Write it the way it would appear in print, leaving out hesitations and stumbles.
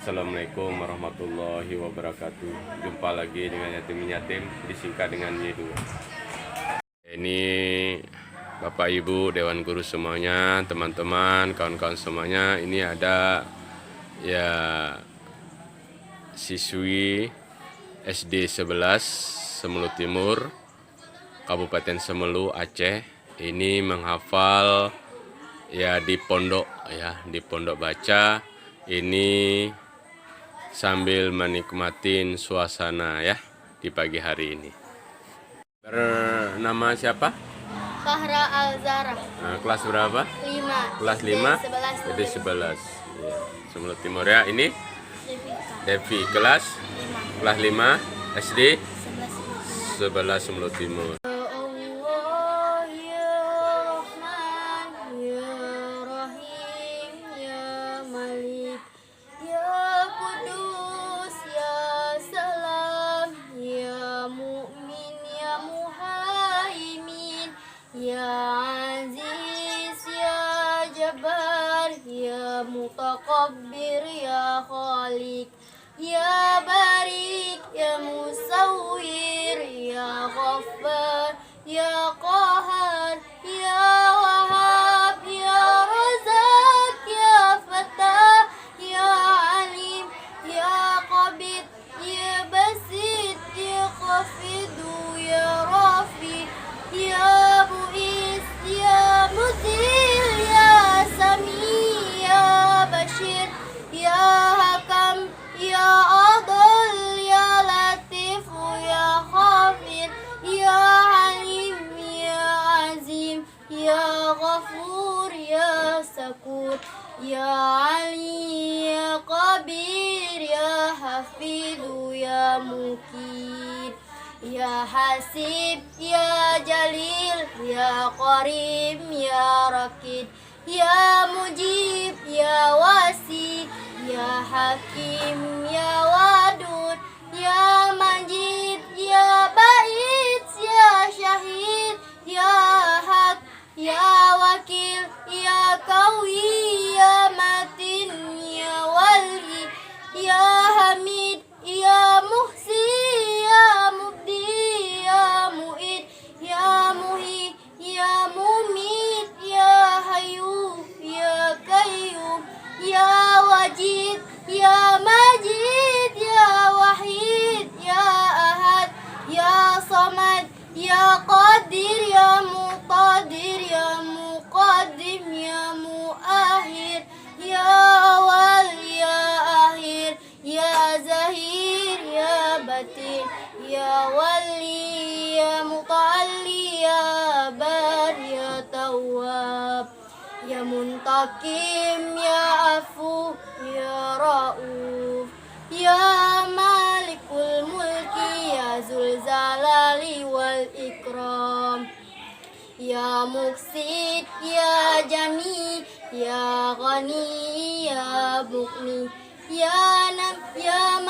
Assalamualaikum warahmatullahi wabarakatuh. Jumpa lagi dengan Yatim disingkat dengan Y2. Ini Bapak Ibu, Dewan Guru semuanya, teman-teman, kawan-kawan semuanya. Ini ada ya siswi SD 11 Semelu Timur, Kabupaten Semelu, Aceh. Ini menghafal ya di pondok baca. Ini sambil menikmatin suasana ya di pagi hari ini. Bernama siapa? Fahra Alzara. Nah, kelas berapa? 5. Kelas 5. Jadi 11. Ya, Semelu Timur ya. Ini Devi kelas 5 SD 11 Semelu Timur. Ya Aziz, Ya Jabbar, Ya Mutakabbir, Ya Khalik, Ya Barik, Ya Musawwir, Ya Ghaffar, Ya Qahar, Ya Wahhab, Ya Razak, Ya Fatah, Ya Alim, Ya Qabid, Ya Basit, Ya Khafidu, Ya Rafi, Ya Mu'is, Ya Mutil, Ya Sami, Ya Bashir, Ya Hakam, Ya Adil, Ya Latif, Ya Khafir, Ya Halim, Ya Azim, Ya Ghafur, Ya Sakur, Ya Ali, Ya Kabir, Ya Hafidu, Ya Mukir, Ya Hasib, Ya Jalil, Ya Qarib, Ya Rakid, Ya Mujib, Ya Wasi, Ya Hakim, Ya Wadud, Ya Majid, Ya Bait, Ya Syahid, Ya Haq, Ya Wakil, Ya Qawi, Ya Matin, Ya Wali, Ya Hamid, Ya Muhsi, Ya Mubdi, Ya Mu'id, Ya Muhi, Ya Mumit, Ya Hayyu, Ya Qayyum, Ya Wajid, Ya Majid, Ya Wahid, Ya Ahad, Ya Samad, Ya Qadir, Ya Muqadir, Ya Muqaddim, Ya Muakhir, Ya Awal, Ya Akhir, Ya Zahir, Ya Batin, Ya Wali, Ya Muta'alli, Ya Bar, Ya Tawwab, Ya Muntakim, Ya Afu, Ya Ra'uf, Ya Malikul Mulki, Ya Zul Zalali wal Ikram, Ya Muksid, Ya Jami, Ya Ghani, Ya Mughni, Ya Nam, Ya